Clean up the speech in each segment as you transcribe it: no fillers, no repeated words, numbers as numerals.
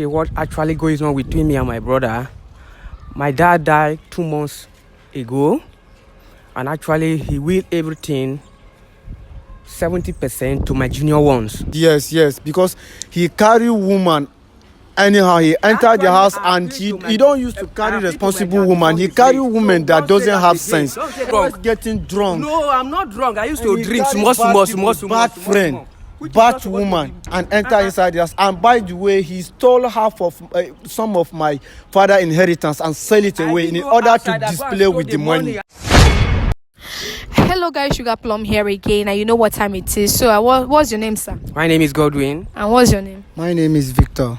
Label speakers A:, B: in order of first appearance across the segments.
A: What actually goes on between me and my brother? My dad died 2 months ago, and actually he will everything 70% to my junior ones.
B: Yes, because he carry woman anyhow. He entered the house and he don't used to carry responsible woman. He carry woman that doesn't have sense. Always getting drunk.
A: No, I'm not drunk. I used to drink small.
B: Bad friend. Bad woman and enter inside the house. And by the way, he stole half of some of my father's inheritance and sell it away in order to display with the money.
C: Hello guys, Sugar Plum here again, and you know what time it is. So what's your name, sir?
A: My name is Godwin.
C: And what's your name?
B: My name is Victor.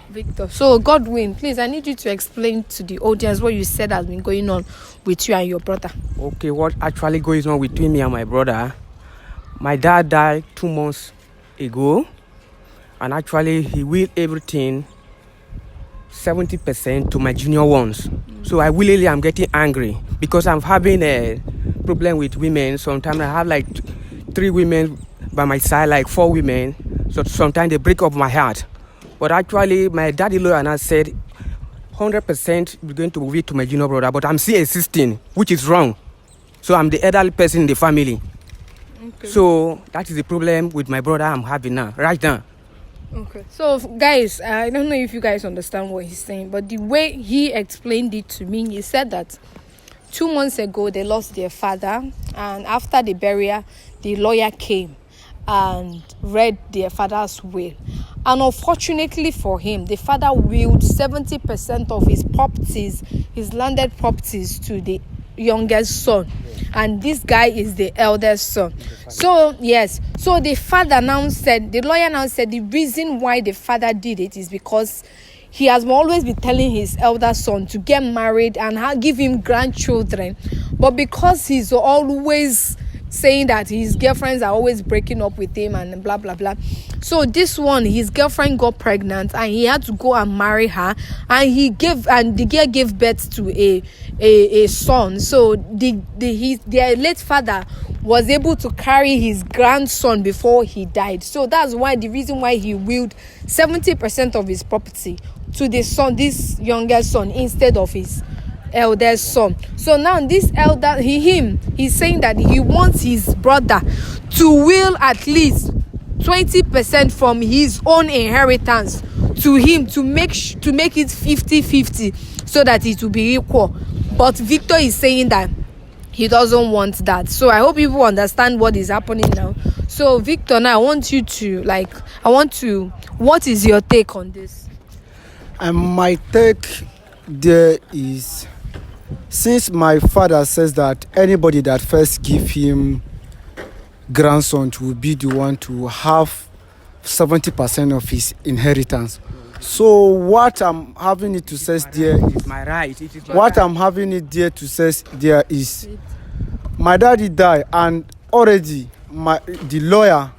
C: So Godwin, please, I need you to explain to the audience what you said has been going on with you and your brother.
A: Okay, what actually goes on between me and my brother? My dad died 2 months ago, and actually he will everything 70% to my junior ones. So I really am getting angry because I'm having a problem with women. Sometimes I have like 3 women by my side, like 4 women. So sometimes they break up my heart. But actually my daddy lawyer now said 100% we're going to move it to my junior brother, but I'm still insisting, which is wrong. So I'm the elderly person in the family. Okay. So that is the problem with my brother I'm having now, right now.
C: Okay. So guys, I don't know if you guys understand what he's saying, but the way he explained it to me, he said that 2 months ago they lost their father, and after the burial the lawyer came and read their father's will, and unfortunately for him, the father willed 70% of his properties, his landed properties, to the youngest son, and this guy is the eldest son. So the father now said, the lawyer now said, the reason why the father did it is because he has always been telling his elder son to get married and give him grandchildren, but because he's always saying that his girlfriends are always breaking up with him and blah blah blah, so this one, his girlfriend got pregnant and he had to go and marry her, and the girl gave birth to a son. So their late father was able to carry his grandson before he died. So that's why the reason why he willed 70% of his property to the son, this youngest son, instead of his eldest son. So now this he's saying that he wants his brother to will at least 20% from his own inheritance to him, to make it 50-50, so that it will be equal. But Victor is saying that he doesn't want that. So I hope people understand what is happening now. So Victor, now I want what is your take on this?
B: My take there is, since my father says that anybody that first give him grandson will be the one to have 70% of his inheritance. So what I'm having it to say there is
A: my right.
B: I'm having it there to say there is, my daddy died, and already my daddy lawyer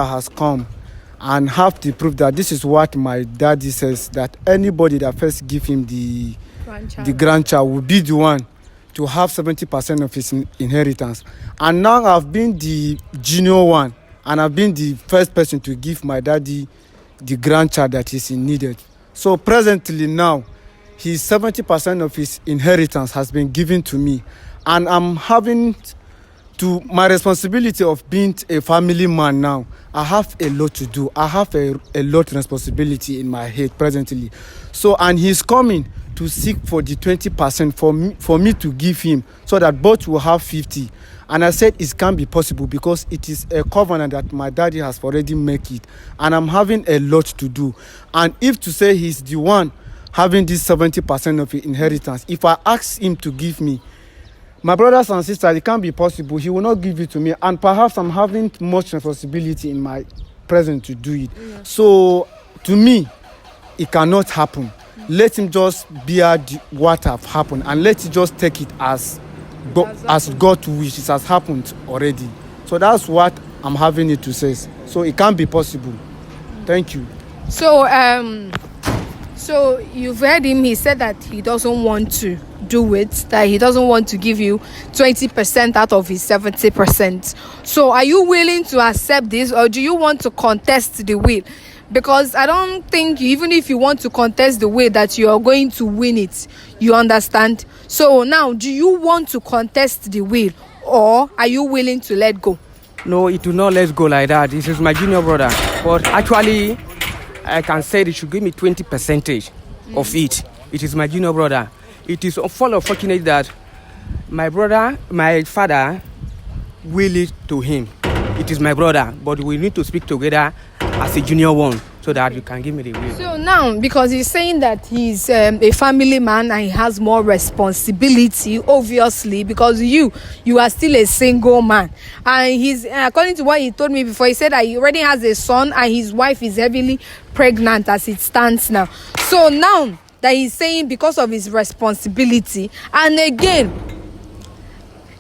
B: has come and have to prove that this is what my daddy says, that anybody that first give him the grandchild will be the one to have 70% of his inheritance. And now I've been the junior one, and I've been the first person to give my daddy the grandchild that is needed. So presently now, his 70% of his inheritance has been given to me, and I'm having to my responsibility of being a family man now. I have a lot to do. I have a lot of responsibility in my head presently. So, and he's coming to seek for the 20% for me to give him, so that both will have 50. And I said it can't be possible because it is a covenant that my daddy has already made it, and I'm having a lot to do. And if to say he's the one having this 70% of his inheritance, if I ask him to give me, my brothers and sisters, it can't be possible. He will not give it to me, and perhaps I'm having much responsibility in my present to do it. Yeah. So to me, it cannot happen. Let him just bear what have happened, and let him just take it as God wishes. It has happened already. So that's what I'm having it to say. So it can't be possible. Thank you.
C: So you've heard him. He said that he doesn't want to do it, that he doesn't want to give you 20% out of his 70%. So are you willing to accept this, or do you want to contest the will? because I don't think even if you want to contest the will that you are going to win it. You understand? So now, do you want to contest the will, or are you willing to let go?
A: No, it will not let go like that. This is my junior brother. But actually, I can say they should give me 20% of it. It is my junior brother. It is unfortunate that my father will it to him. It is my brother, but we need to speak together as a junior one so that you can give me the will.
C: So now, because he's saying that he's a family man and he has more responsibility, obviously, because you are still a single man, and he's according to what he told me before, he said that he already has a son and his wife is heavily pregnant as it stands now. So now that he's saying because of his responsibility, and again,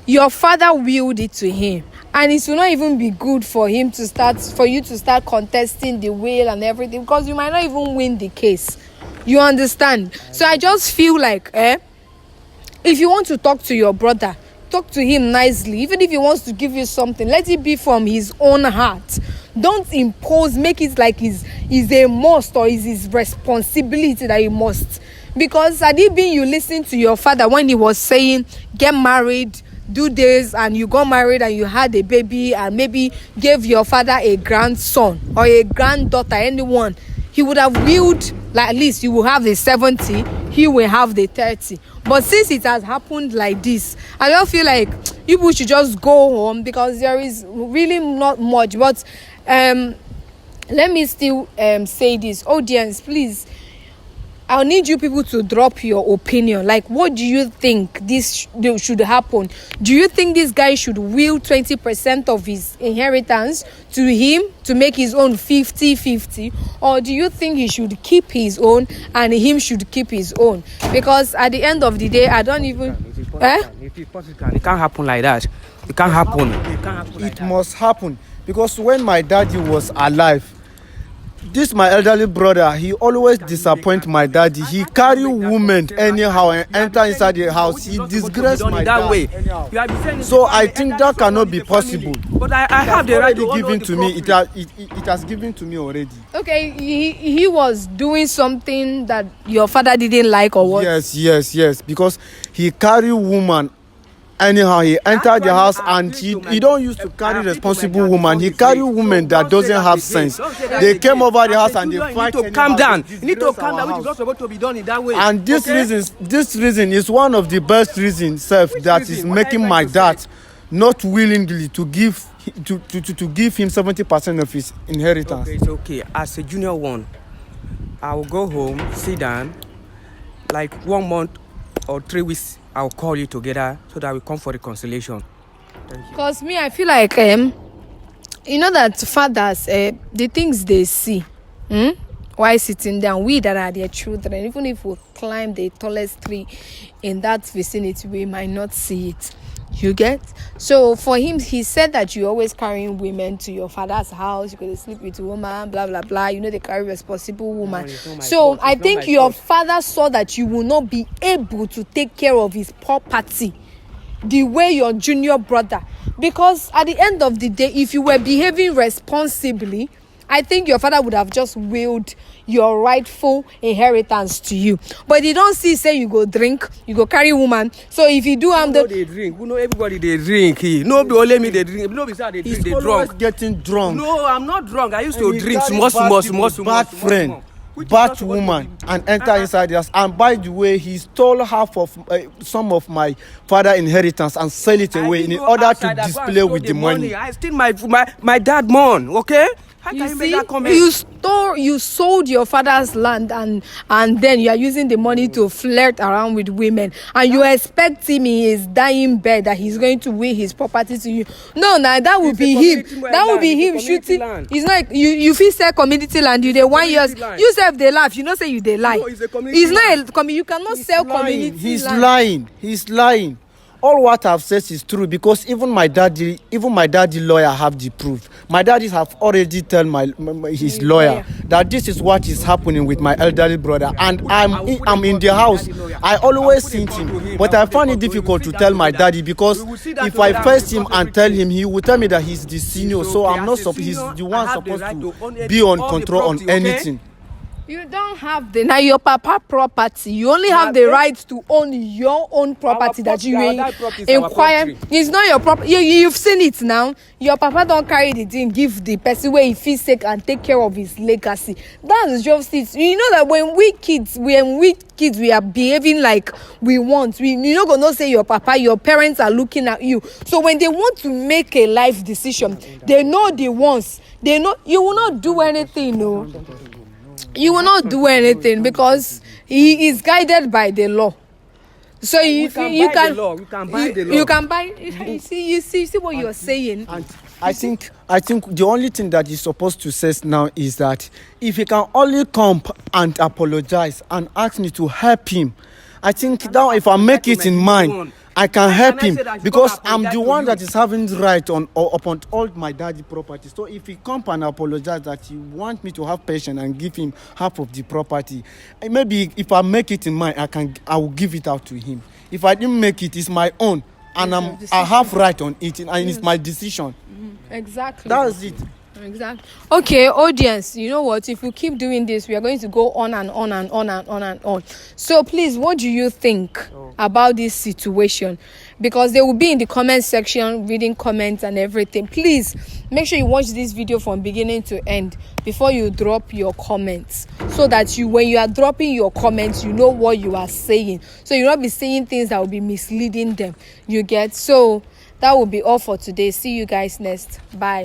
C: your father willed it to him, and it will not even be good for you to start contesting the will and everything, because you might not even win the case. You understand? So I just feel like if you want to talk to your brother, talk to him nicely. Even if he wants to give you something, let it be from his own heart. Don't impose, make it like is a must or is his responsibility that he must. Because had it been you listen to your father when he was saying get married, do this, and you got married and you had a baby and maybe gave your father a grandson or a granddaughter, anyone, he would have willed, like, at least you will have the 70, he will have the 30. But since it has happened like this, I don't feel like people should just go home, because there is really not much. But let me still say this, audience, please, I'll need you people to drop your opinion. Like, what do you think this should happen? Do you think this guy should will 20% of his inheritance to him to make his own 50-50? Or do you think he should keep his own and him should keep his own? Because at the end of the day, I don't even...
A: It is possible. It can't happen like that. It can't happen.
B: It must happen, because when my daddy was alive, this my elderly brother, he always disappoint my daddy. He carry women anyhow and enter inside the house. He disgrace my dad. So I think that cannot be possible.
A: But I have the right to
B: give it to me. It has given to me already.
C: Okay, he was doing something that your father didn't like, or what?
B: Yes. Because he carry woman anyhow. He entered the house and he don't used to carry responsible woman. He carry women that doesn't have sense. They came over the house and they fight.
A: You need to calm down. You need to calm down, which is not supposed to be done in that way.
B: And this reason is one of the best reasons that is making my dad not willingly to give him 70% of his inheritance.
A: Okay, it's okay. As a junior one, I will go home, sit down, like 1 month or 3 weeks. I'll call you together so that we come for reconciliation.
C: Because me, I feel like you know that fathers, the things they see, while sitting down, we that are their children, even if we climb the tallest tree in that vicinity, we might not see it. You get? So for him, he said that you're always carrying women to your father's house. You could sleep with a woman, blah blah blah. You know, they carry responsible woman. So I think your father saw that you will not be able to take care of his property the way your junior brother. Because at the end of the day, if you were behaving responsibly, I think your father would have just willed your rightful inheritance to you. But they don't say you go drink, you go carry woman. So if you do,
A: they drink. We know everybody they drink. Nobody only me they drink. Nobody say they drink. They drunk.
B: Getting drunk.
A: No, I'm not drunk. I used to drink small.
B: Bad friend, bad woman, and enter inside the house. And by the way, he stole half of some of my father's inheritance and sell it away in order to display with the money.
A: I steal my dad money. Okay.
C: You sold your father's land and then you are using the money to flirt around with women, and you expect him in his dying bed that he's going to will his property to you. No, that would be him. That would be him shooting. It's not you feel say community land. You dey 1 year. You self they laugh. You know say you they lie.
A: No, it's not
C: you cannot sell community
B: He's
C: land.
B: lying. all what I've said is true, because even my daddy lawyer have the proof. My daddy have already tell his lawyer that this is what is happening with my elderly brother, and I'm in the house. I always seen him, but I find it difficult to tell my daddy, because if I face him and tell him, he will tell me that he's the senior, so I'm not he's the one supposed to be on control on anything.
C: You don't have the now your papa property. You only have the right to own your own property that you inquire. It's not your property. You've seen it now. Your papa don't carry the thing, give the person where he feels sick and take care of his legacy. That's just it. You know that when we kids we are behaving like we want. You're not gonna say your papa, your parents are looking at you. So when they want to make a life decision, they know the ones. They know you will not do anything, no. You will not do anything because he is guided by the law. So you can buy. You see what you are saying.
B: And I think the only thing that you're supposed to say now is that if he can only come and apologize and ask me to help him, I think now if I make it in mind, I can help him, because I'm the one that is having the right upon all my daddy property. So if he come and apologize that he want me to have patience and give him half of the property, maybe if I make it in mind, I will give it out to him. If I didn't make it, it's my own, and I have right on it, and it's my decision.
C: Exactly.
B: That's it.
C: Exactly. Okay, audience, you know what? If we keep doing this, we are going to go on and on and on and on and on. So please, what do you think about this situation? Because they will be in the comment section reading comments and everything. Please make sure you watch this video from beginning to end before you drop your comments, so that when you are dropping your comments, you know what you are saying, so you'll not be saying things that will be misleading them. You get? So that will be all for today. See you guys next. Bye.